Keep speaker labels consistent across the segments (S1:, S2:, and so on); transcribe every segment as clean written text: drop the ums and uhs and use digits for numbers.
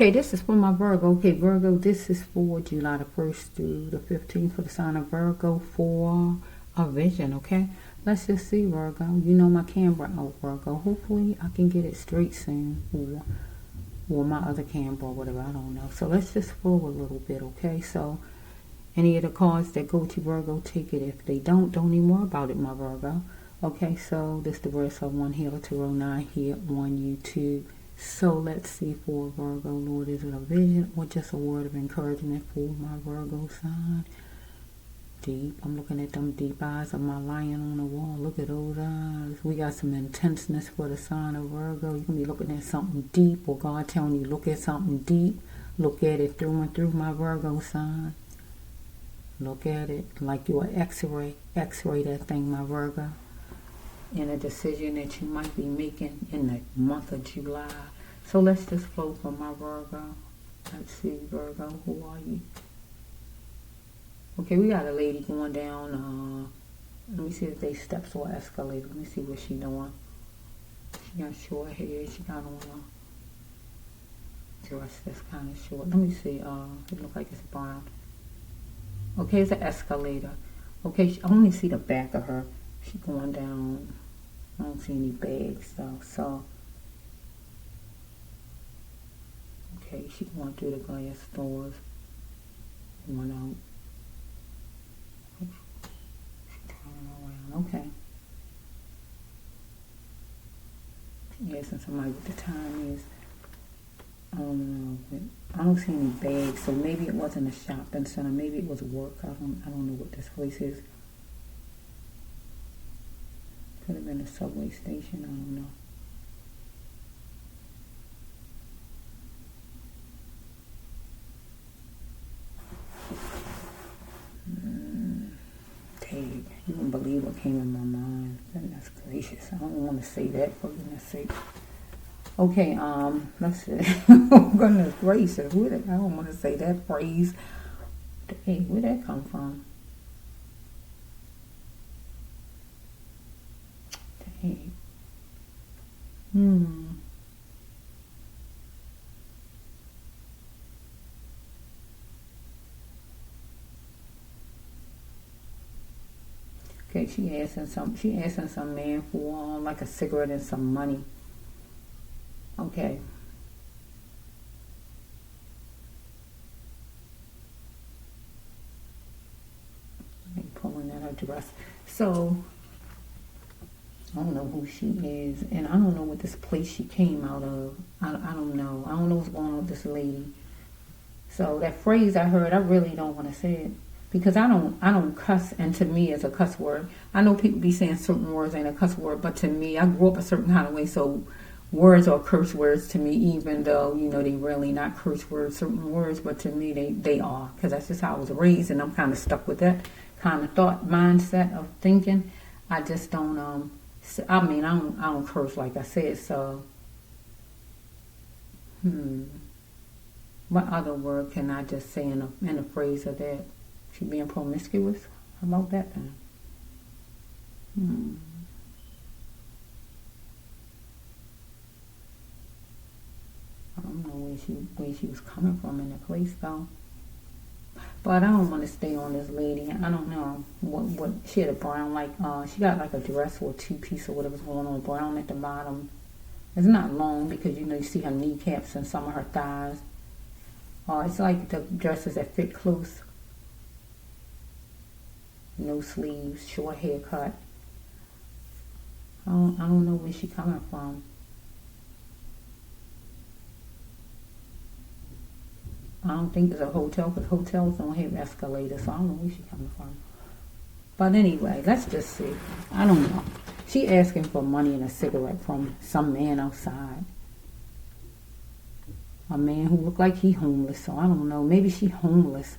S1: Okay, this is for my Virgo. Okay, Virgo, this is for July the 1st through the 15th for the sign of Virgo for a vision, okay? Let's just see, Virgo. You know my camera out, Virgo. Hopefully I can get it straight soon. Or my other camera or whatever, I don't know. So let's just flow a little bit, okay? So any of the cards that go to Virgo, take it. If they don't even worry about it, my Virgo. Okay, so this is the verse of One Healer 209 here on YouTube. So let's see for Virgo, Lord, is it a vision or just a word of encouragement for my Virgo sign? Deep. I'm looking at them deep eyes of my lion on the wall. Look at those eyes. We got some intenseness for the sign of Virgo. You can be looking at something deep, or God telling you look at something deep. Look at it through and through, my Virgo sign. Look at it like you're an X-ray. X-ray that thing, my Virgo. In a decision that you might be making in the month of July. So let's just flow for my Virgo. Let's see, Virgo, who are you? Okay, we got a lady going down. Let me see if they steps or escalator. Let me see what she doing. She got short hair. She got on a dress that's kind of short. Let me see. It looks like it's brown. Okay, it's an escalator. Okay, I only see the back of her. She going down. I don't see any bags though. So, okay, she going through the glass doors. Going out. She turning around. Okay. She asking somebody what the time is. I don't know. But I don't see any bags. So maybe it wasn't a shopping center. Maybe it was work. I don't know what this place is. Could have been a subway station, I don't know. Dang, you wouldn't believe what came in my mind. Goodness gracious, I don't want to say that, for goodness sake. Okay, let's see. Goodness gracious, I don't want to say that phrase. Hey, where'd that come from? Dang. Okay, she asking some man for like a cigarette and some money. Okay. I'm pulling at her dress. So I don't know who she is, and I don't know what this place she came out of. I don't know. I don't know what's going on with this lady. So that phrase I heard, I really don't want to say it. Because I don't cuss, and to me it's a cuss word. I know people be saying certain words ain't a cuss word, but to me, I grew up a certain kind of way, so words are curse words to me, even though, they really not curse words, certain words, but to me they are, because that's just how I was raised, and I'm kind of stuck with that kind of thought mindset of thinking. I just don't, I don't curse like I said, so, what other word can I just say in a phrase of that? She being promiscuous? How about that then? I don't know where she was coming from in the place though. But I don't want to stay on this lady. I don't know what she had a brown she got like a dress or a two-piece or whatever's going on, brown at the bottom. It's not long because you see her kneecaps and some of her thighs. It's like the dresses that fit close. No sleeves, short haircut. I don't know where she coming from. I don't think it's a hotel because hotels don't have escalators, so I don't know where she coming from. But anyway, let's just see. I don't know. She asking for money and a cigarette from some man outside. A man who looked like he homeless, so I don't know. Maybe she homeless.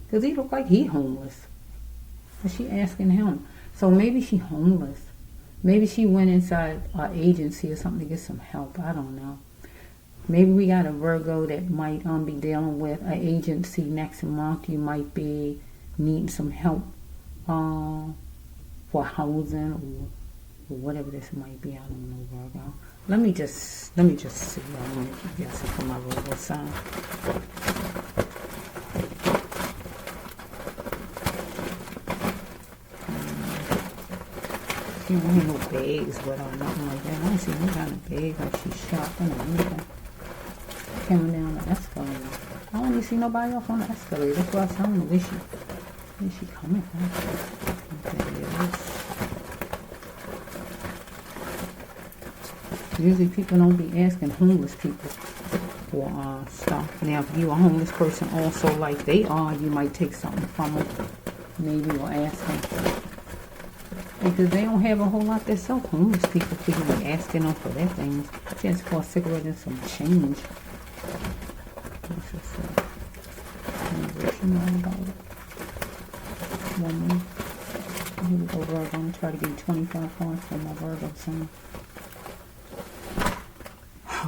S1: Because he looked like he homeless. But she asking him. So maybe she homeless. Maybe she went inside an agency or something to get some help. I don't know. Maybe we got a Virgo that might be dealing with an agency next month. You might be needing some help for housing or whatever this might be. I don't know, Virgo. Let me just see. I'm going to guess it for my Virgo sign. She don't have no bags with her or nothing like that. I don't see no kind of bag like she's shopping or anything. Coming down the escalator. I don't even see nobody else on the escalator. That's why I was telling her where she coming from. Okay, there it is. Usually people don't be asking homeless people for stuff. Now, if you're a homeless person also like they are, you might take something from them. Maybe or ask them. Because they don't have a whole lot themselves. Homeless people be asking them for their things. Just for a cigarette and some change. What's this? About it. Woman. Here we go, Virgo. I'm going to try to get 25 cards for my Virgo sign.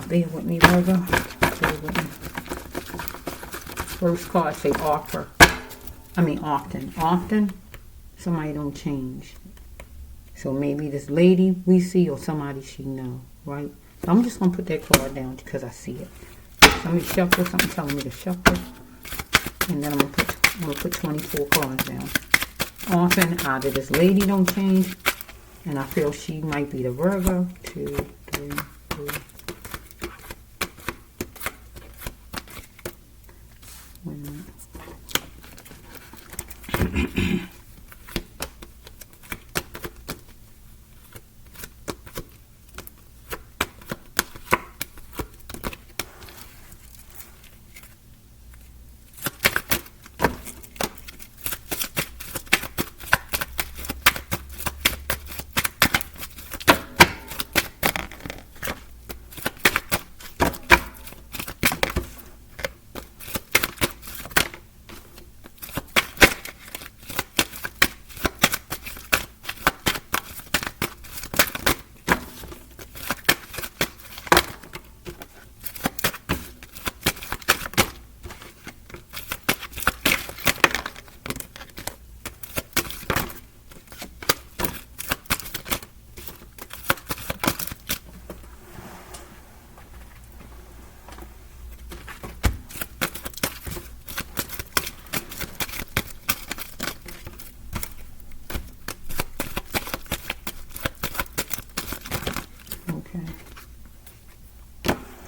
S1: Bear with me, Virgo. Bear with me. First card say offer. Often. Often, somebody don't change. So maybe this lady we see or somebody she know, right? So I'm just going to put that card down because I see it. Somebody shuffle, something telling me to shuffle. And then I'm going to put 24 cards down. Often, either this lady don't change, and I feel she might be the Virgo. 2, 3, 4. Wait a minute.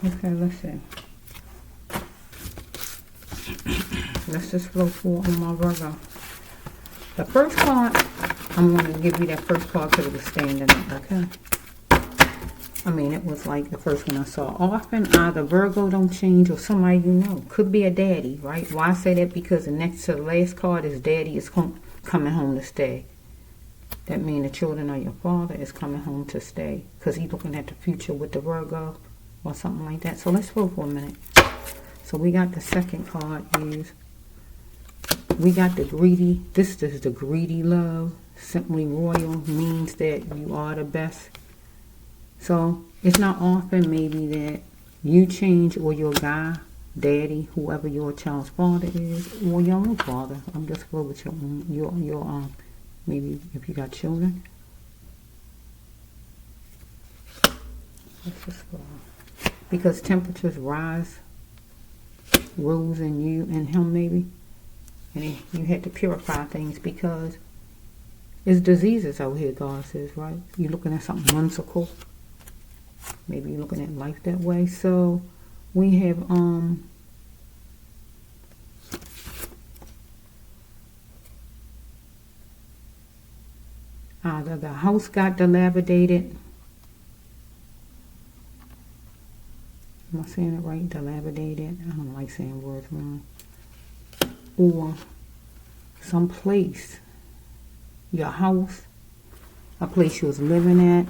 S1: Okay, let's see. Let's just flow forward on my Virgo. The first card, I'm going to give you that first card because it was standing up, okay? It was like the first one I saw. Often, either Virgo don't change or somebody you know. Could be a daddy, right? Why I say that? Because the next to the last card is daddy is coming home to stay. That means the children of your father is coming home to stay. Because he's looking at the future with the Virgo or something like that. So let's flow for a minute. So we got the second card is, we got the greedy. This is the greedy love. Simply royal means that you are the best. So it's not often maybe that you change or your guy, daddy, whoever your child's father is, or your own father. I'm just going with your maybe if you got children. Let's just go. Because temperatures rose in you and him maybe. And you had to purify things because it's diseases out here, God says, right? You're looking at something whimsical. Maybe you're looking at life that way. So we have either the house got dilapidated. Am I saying it right? Dilapidated. I don't like saying words wrong. Or someplace, your house, a place you was living at,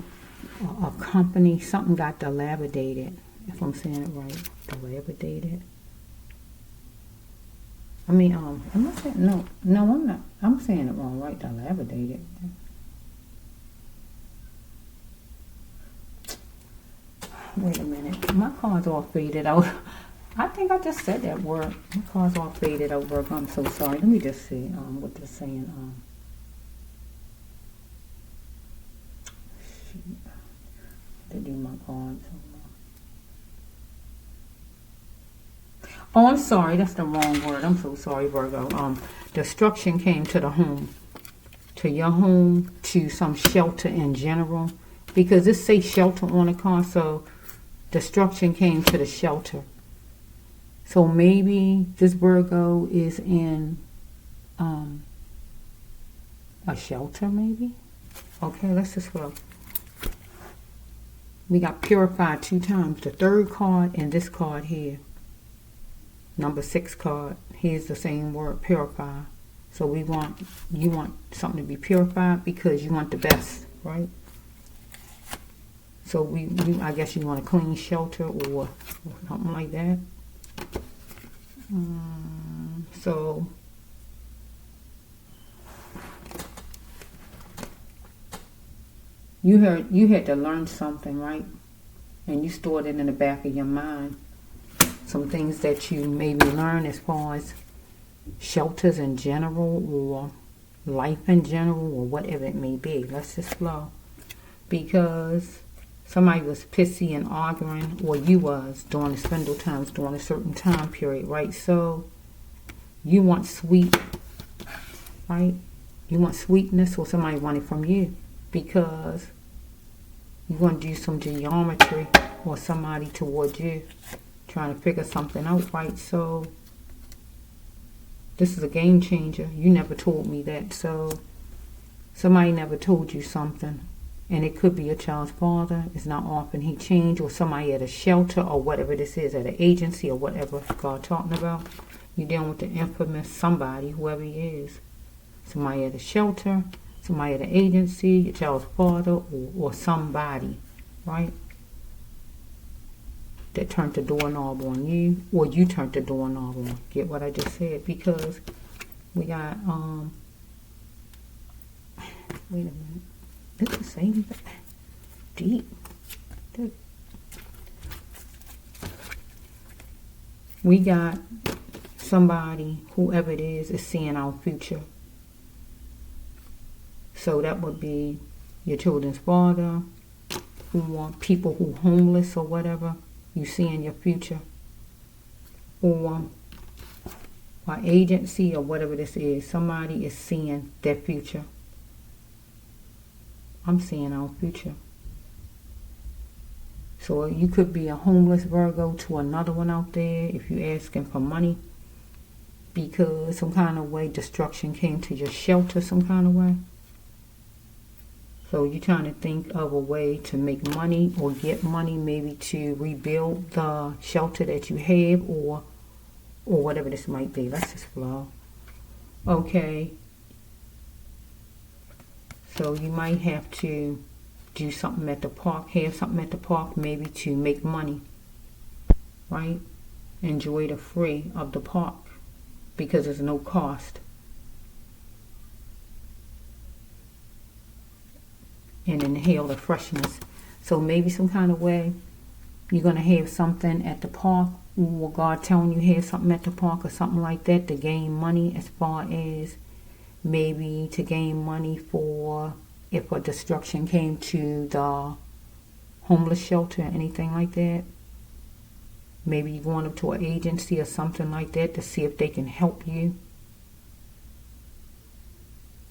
S1: a company, something got dilapidated. If I'm saying it right, dilapidated. Am I saying no? I'm not. I'm saying it wrong, right? Dilapidated. Wait a minute. My cards all faded out. I think I just said that word. My cards all faded out, Virgo. I'm so sorry. Let me just see what they're saying. to do my cards. Oh, I'm sorry. That's the wrong word. I'm so sorry, Virgo. Destruction came to the home. To your home, to some shelter in general. Because it says shelter on the card, so destruction came to the shelter. So maybe this Virgo is in a shelter, maybe? Okay, let's just go. We got purified 2 times. The third card and this card here. Number 6 card. Here's the same word, purify. So you want something to be purified because you want the best, right? So I guess you want a clean shelter or something like that. So you had to learn something, right? And you stored it in the back of your mind. Some things that you maybe learn as far as shelters in general or life in general or whatever it may be. Let's just flow. Because somebody was pissy and arguing, or you was during the spindle times during a certain time period, right? So you want sweet, right? You want sweetness, or somebody want it from you because you want to do some geometry or somebody towards you trying to figure something out, right? So this is a game changer. You never told me that. So somebody never told you something. And it could be a child's father. It's not often he changed. Or somebody at a shelter or whatever this is, at an agency or whatever God talking about. You're dealing with the infamous somebody, whoever he is. Somebody at a shelter, somebody at an agency, your child's father, or somebody, right? That turned the doorknob on you, or you turned the doorknob on. Get what I just said? Because we got, wait a minute. It's the same thing. Deep. We got somebody, whoever it is seeing our future. So that would be your children's father, who want people who homeless or whatever. You see in your future, or agency or whatever this is. Somebody is seeing their future. I'm seeing our future. So you could be a homeless Virgo to another one out there if you're asking for money because some kind of way destruction came to your shelter some kind of way. So you're trying to think of a way to make money or get money, maybe to rebuild the shelter that you have or whatever this might be. Let's just flow. Okay. So you might have to do something at the park, have something at the park maybe to make money, right? Enjoy the free of the park because there's no cost. And inhale the freshness. So maybe some kind of way you're going to have something at the park, or God telling you have something at the park or something like that to gain money, as far as maybe to gain money for if a destruction came to the homeless shelter or anything like that. Maybe you're going up to an agency or something like that to see if they can help you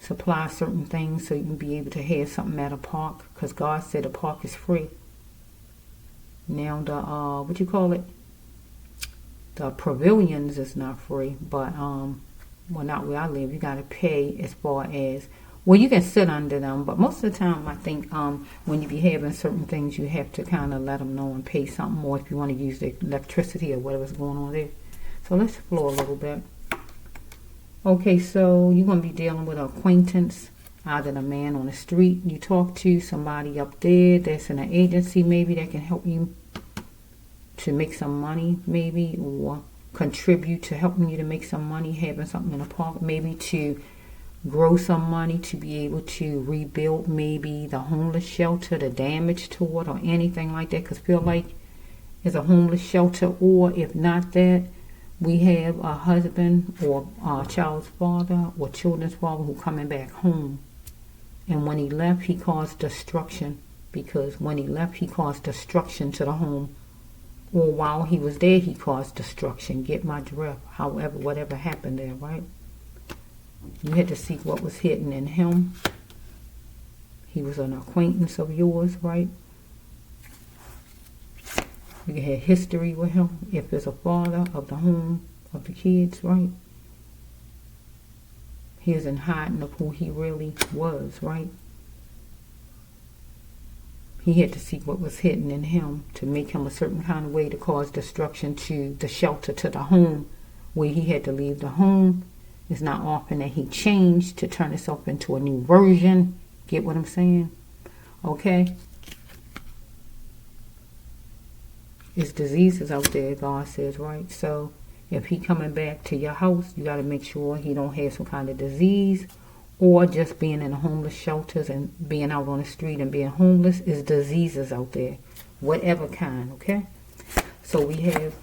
S1: supply certain things so you can be able to have something at a park, because God said a park is free. Now the what you call it, the pavilions is not free, but well, not where I live. You got to pay as far as, well, you can sit under them, but most of the time I think when you be having certain things, you have to kind of let them know and pay something more if you want to use the electricity or whatever's going on there. So let's explore a little bit. Okay, so you're going to be dealing with an acquaintance, either the man on the street you talk to, somebody up there that's in an agency maybe that can help you to make some money maybe, or contribute to helping you to make some money, having something in the park, maybe to grow some money to be able to rebuild maybe the homeless shelter, the damage to it, or anything like that, because feel like it's a homeless shelter. Or if not that, we have a husband or a child's father or children's father who coming back home. And when he left, he caused destruction because when he left, he caused destruction to the home. Or while he was there, he caused destruction. Get my drift. However, whatever happened there, right? You had to see what was hidden in him. He was an acquaintance of yours, right? You had history with him. If it's a father of the home, of the kids, right? He is in hiding of who he really was, right? He had to see what was hidden in him to make him a certain kind of way to cause destruction to the shelter, to the home, where he had to leave the home. It's not often that he changed to turn himself into a new version. Get what I'm saying? Okay? It's diseases out there, God says, right? So if he coming back to your house, you got to make sure he don't have some kind of disease, or just being in the homeless shelters and being out on the street and being homeless is diseases out there, whatever kind, okay? So we have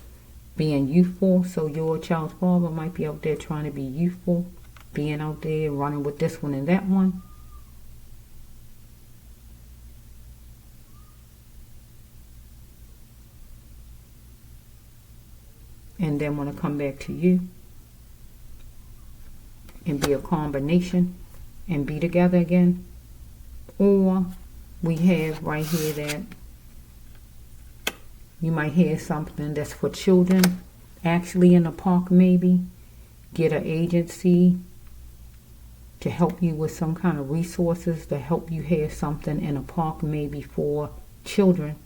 S1: being youthful. So your child's father might be out there trying to be youthful, being out there running with this one and that one. And then want to come back to you and be a combination and be together again. Or we have right here that you might hear something that's for children, actually in a park maybe. Get an agency to help you with some kind of resources to help you have something in a park maybe for children,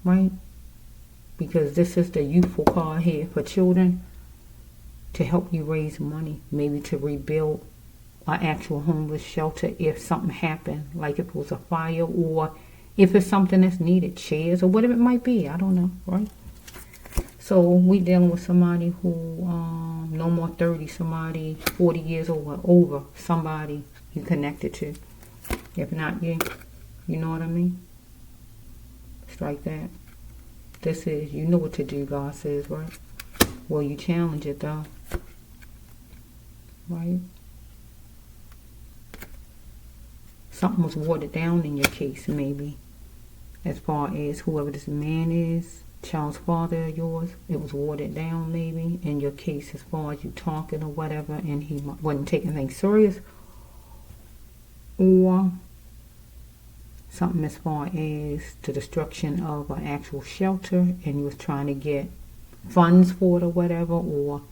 S1: right? Because this is the youthful card here for children, to help you raise money, maybe to rebuild an actual homeless shelter if something happened, like if it was a fire, or if it's something that's needed, chairs or whatever it might be, I don't know, right? So we dealing with somebody who no more 30, somebody 40 years old or over, somebody you connected to. If not you know what I mean? It's like that. This is, you know what to do, God says, right? Well, you challenge it, though. Right? Something was watered down in your case, maybe. As far as whoever this man is, child's father of yours, it was watered down, maybe, in your case as far as you talking or whatever, and he wasn't taking things serious. Or something as far as the destruction of an actual shelter, and you was trying to get funds for it or whatever, or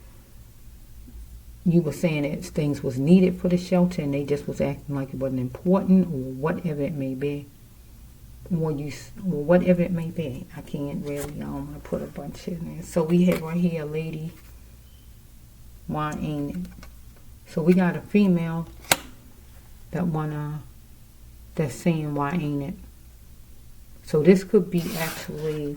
S1: you were saying that things was needed for the shelter and they just was acting like it wasn't important, or whatever it may be. Or whatever it may be. I can't really put a bunch in there. So we have right here a lady. Why ain't it? So we got a female that's saying, why ain't it? So this could be actually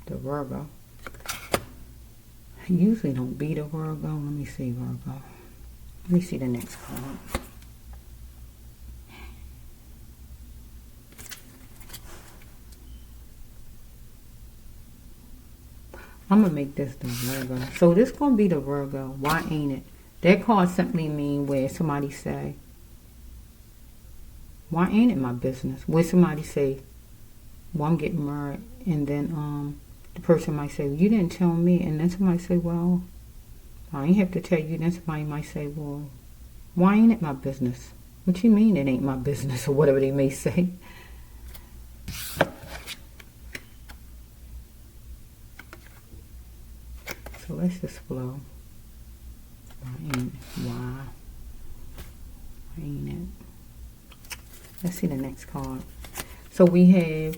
S1: the Virgo. I usually don't be the Virgo. Let me see, Virgo. Let me see the next card. I'm going to make this the Virgo. So this going to be the Virgo. Why ain't it? That card simply mean where somebody say, why ain't it my business? Where somebody say, well, I'm getting married. And then the person might say, well, you didn't tell me. And then somebody say, well, I ain't have to tell you. Then somebody might say, well, why ain't it my business? What you mean it ain't my business? Or whatever they may say. So let's just flow. Why ain't it? Let's see the next card. So we have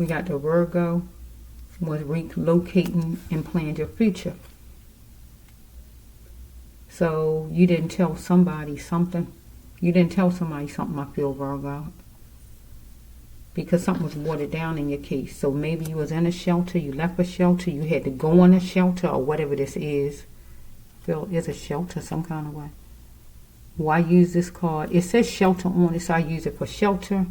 S1: got the Virgo was relocating and planned your future. So you didn't tell somebody something. You didn't tell somebody something, I feel, Virgo. Because something was watered down in your case. So maybe you was in a shelter, you left a shelter, you had to go in a shelter, or whatever this is. I feel it's a shelter some kind of way. Why use this card? It says shelter on it, so I use it for shelter.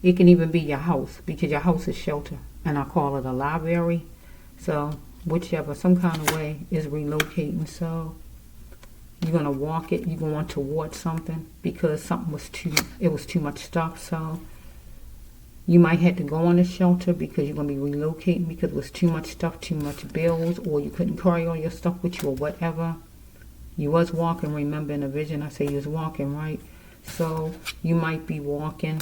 S1: It can even be your house, because your house is shelter. And I call it a library. So whichever, some kind of way is relocating. So you're going to walk it, you're going towards something because something was it was too much stuff. So you might have to go on a shelter because you're going to be relocating because it was too much stuff, too much bills, or you couldn't carry all your stuff with you or whatever. You was walking, remember in a vision I say you was walking, right? So you might be walking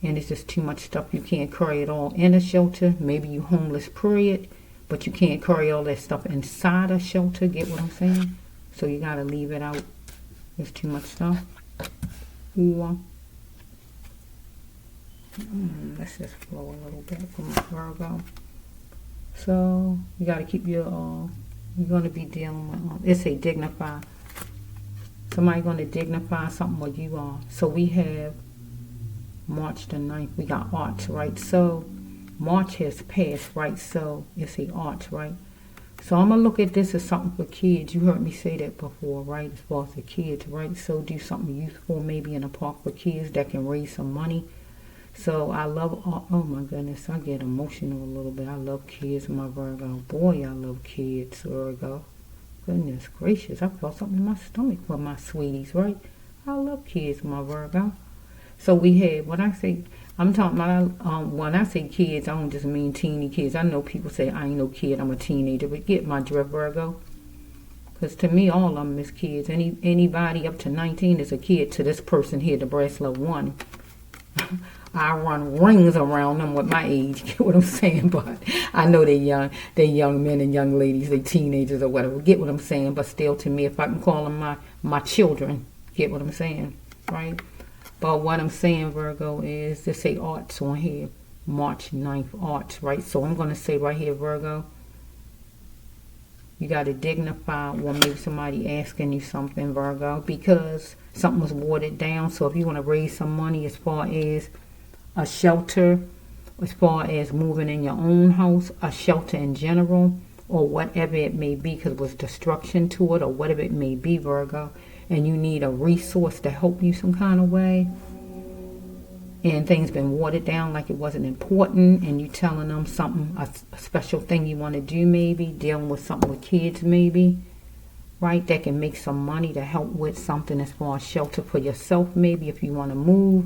S1: and it's just too much stuff. You can't carry it all in a shelter. Maybe you homeless, period, but you can't carry all that stuff inside a shelter. Get what I'm saying? So you got to leave it out. There's too much stuff. Or let's just flow a little bit from Virgo. So you got to keep your you're going to be dealing with it's a dignify. Somebody going to dignify something what you are. So we have March the 9th. We got arts, right? So March has passed, right? So it's a arts, right? So I'm going to look at this as something for kids. You heard me say that before, right? As far as the kids, right? So do something useful maybe in a park for kids that can raise some money. So I love, oh my goodness, I get emotional a little bit. I love kids, my Virgo. Boy, I love kids, Virgo. Goodness gracious, I felt something in my stomach for my sweeties, right? I love kids, my Virgo. So we had, when I say, I'm talking about, when I say kids, I don't just mean teeny kids. I know people say, I ain't no kid, I'm a teenager, but get my drift, Virgo. Because to me, all of them is kids. Anybody up to 19 is a kid to this person here, the Bracelet 1. I run rings around them with my age, get what I'm saying? But I know they young men and young ladies, they teenagers or whatever, get what I'm saying? But still, to me, if I can call them my children, get what I'm saying, right? But what I'm saying, Virgo, is they say arts on here, March 9th, arts, right? So I'm going to say right here, Virgo, you got to dignify, or maybe somebody asking you something, Virgo, because something was watered down. So if you want to raise some money as far as a shelter, as far as moving in your own house, a shelter in general, or whatever it may be, because it was destruction to it, or whatever it may be, Virgo, and you need a resource to help you some kind of way, and things been watered down like it wasn't important, and you telling them something, a special thing you want to do, maybe dealing with something with kids, maybe, right, that can make some money to help with something as far as shelter for yourself, maybe if you want to move,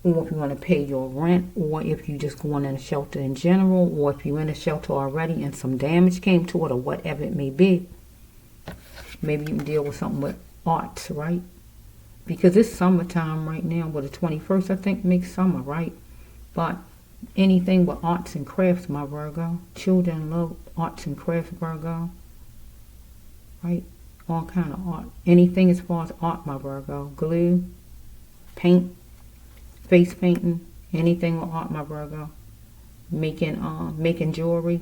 S1: or if you want to pay your rent, or if you just going in a shelter in general, or if you're in a shelter already and some damage came to it, or whatever it may be. Maybe you can deal with something with arts, right? Because it's summertime right now, but the 21st, I think, makes summer, right? But anything with arts and crafts, my Virgo. Children love arts and crafts, Virgo. Right? All kind of art. Anything as far as art, my Virgo. Glue, paint, face painting, anything with art, my Virgo. Making jewelry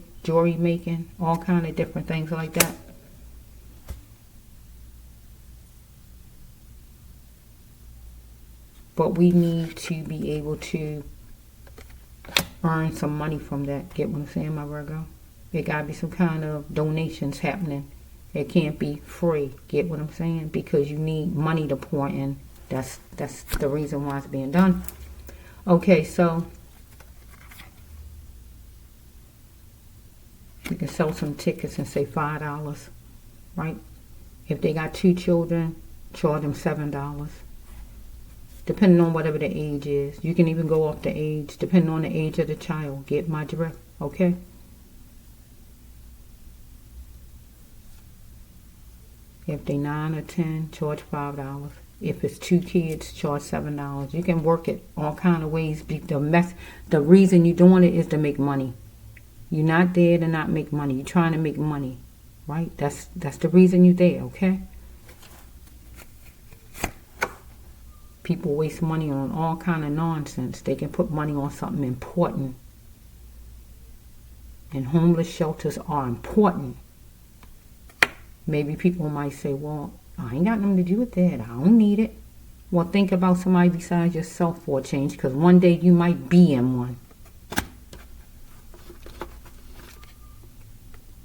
S1: making, all kind of different things like that. But we need to be able to earn some money from that. Get what I'm saying, my Virgo? There gotta be some kind of donations happening. It can't be free. Get what I'm saying? Because you need money to pour in. That's the reason why it's being done. Okay, so you can sell some tickets and say $5, right? If they got 2 children, charge them $7. Depending on whatever the age is. You can even go off the age, depending on the age of the child. Get my drift, okay? If they 9 or 10, charge $5. If it's 2 kids, charge $7. You can work it all kind of ways. The reason you're doing it is to make money. You're not there to not make money. You're trying to make money, right? That's the reason you're there, okay? People waste money on all kind of nonsense. They can put money on something important. And homeless shelters are important. Maybe people might say, well, I ain't got nothing to do with that. I don't need it. Well, think about somebody besides yourself for a change, because one day you might be in one.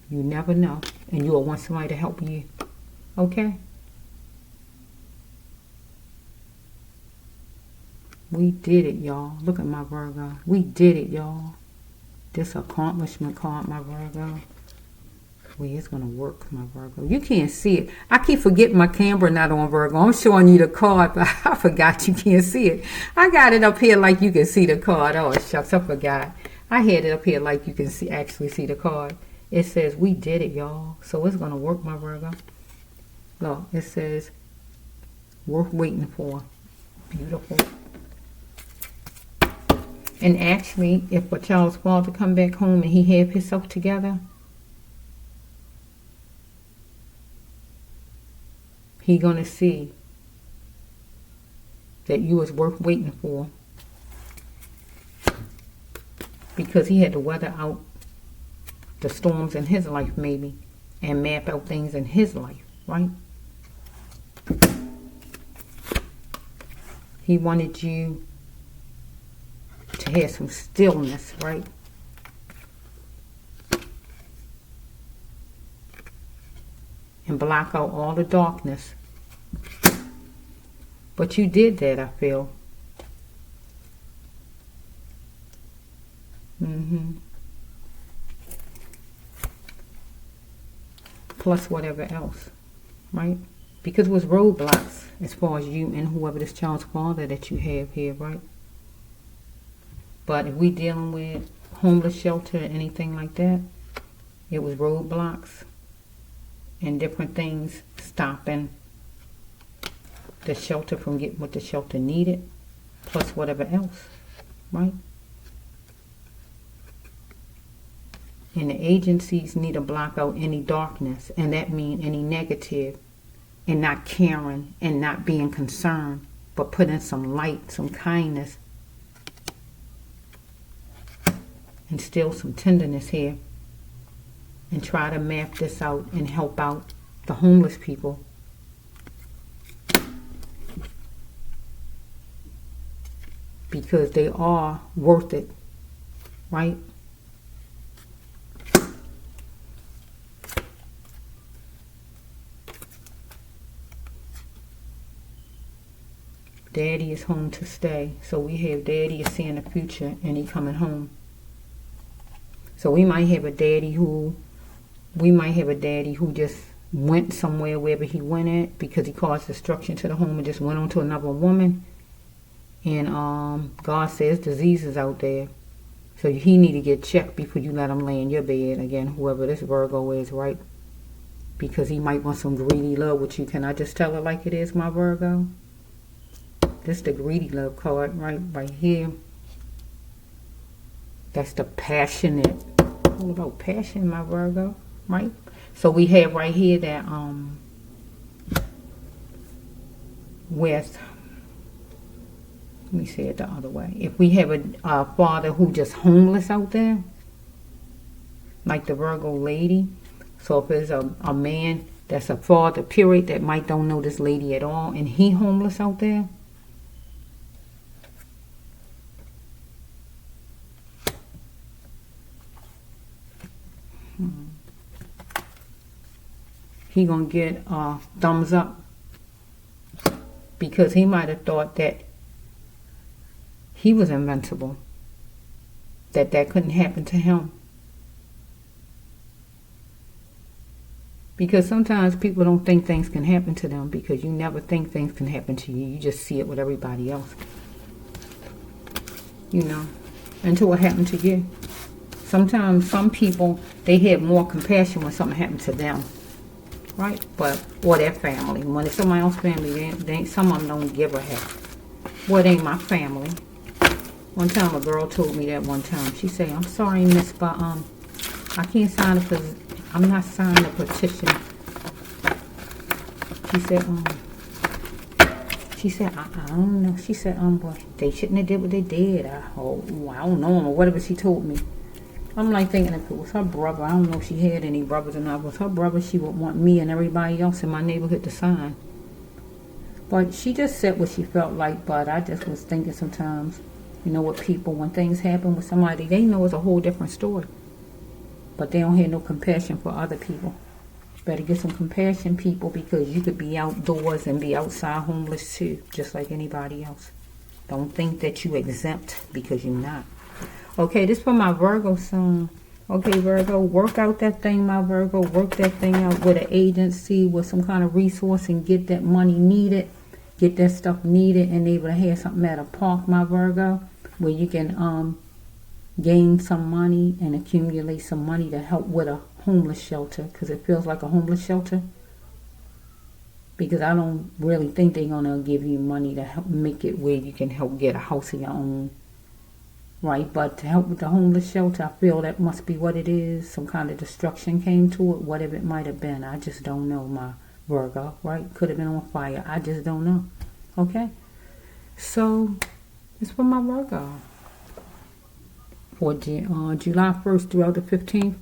S1: You never know. And you'll want somebody to help you. Okay? We did it, y'all. Look at my Virgo. We did it, y'all. This accomplishment card, my Virgo. way it's going to work, my Virgo. You can't see it. I keep forgetting my camera not on, Virgo. I'm showing you the card, but I forgot you can't see it. I got it up here like you can see the card. Oh, shucks, I forgot. I had it up here like you can actually see the card. It says, we did it, y'all. So it's going to work, my Virgo. Look, it says, worth waiting for. Beautiful. And actually, if a child's father come back home and he have himself together, he gonna see that you was worth waiting for, because he had to weather out the storms in his life maybe, and map out things in his life, right? He wanted you to have some stillness, right? And block out all the darkness. But you did that, I feel. Plus whatever else, right? Because it was roadblocks as far as you and whoever this child's father that you have here, right? But if we dealing with homeless shelter or anything like that, it was roadblocks and different things stopping the shelter from getting what the shelter needed, plus whatever else, right? And the agencies need to block out any darkness, and that means any negative, and not caring and not being concerned, but putting some light, some kindness, and still some tenderness here, and try to map this out and help out the homeless people. Because they are worth it, right? Daddy is home to stay. So we have Daddy is seeing the future and he coming home. So we might have a daddy who just went somewhere wherever he went at because he caused destruction to the home and just went on to another woman. And God says disease is out there. So he need to get checked before you let him lay in your bed. Again, whoever this Virgo is, right? Because he might want some greedy love with you. Can I just tell it like it is, my Virgo? This is the greedy love card, right here. That's the passionate. All about passion, my Virgo, right? So we have right here that with, let me say it the other way. If we have a father who just homeless out there, like the Virgo lady. So if there's a man that's a father, period, that might don't know this lady at all, and he homeless out there, he gonna get a thumbs up, because he might have thought that he was invincible, that couldn't happen to him. Because sometimes people don't think things can happen to them, because you never think things can happen to you. You just see it with everybody else, you know, until it happened to you. Sometimes some people, they have more compassion when something happened to them, right? But, or their family. When it's somebody else's family, some of them don't give a heck. Well, it ain't my family. One time a girl told me that one time. She said, I'm sorry, miss, but I can't sign it because I'm not signing a petition. She said, I don't know. She said, but they shouldn't have did what they did. I don't know, or whatever she told me. I'm like thinking if it was her brother, I don't know if she had any brothers or not. If it was her brother, she would want me and everybody else in my neighborhood to sign. But she just said what she felt like. But I just was thinking sometimes, you know, with people, when things happen with somebody, they know it's a whole different story. But they don't have no compassion for other people. Better get some compassion, people, because you could be outdoors and be outside homeless too, just like anybody else. Don't think that you exempt, because you're not. Okay, this for my Virgo sun. Okay, Virgo, work out that thing, my Virgo. Work that thing out with an agency, with some kind of resource, and get that money needed. Get that stuff needed and able to have something at a park, my Virgo, where you can gain some money and accumulate some money to help with a homeless shelter, because it feels like a homeless shelter. Because I don't really think they're going to give you money to help make it where you can help get a house of your own. Right, but to help with the homeless shelter, I feel that must be what it is. Some kind of destruction came to it, whatever it might have been. I just don't know, my Virgo, right? Could have been on fire. I just don't know. Okay? So, it's for my Virgo. For July 1st throughout the 15th.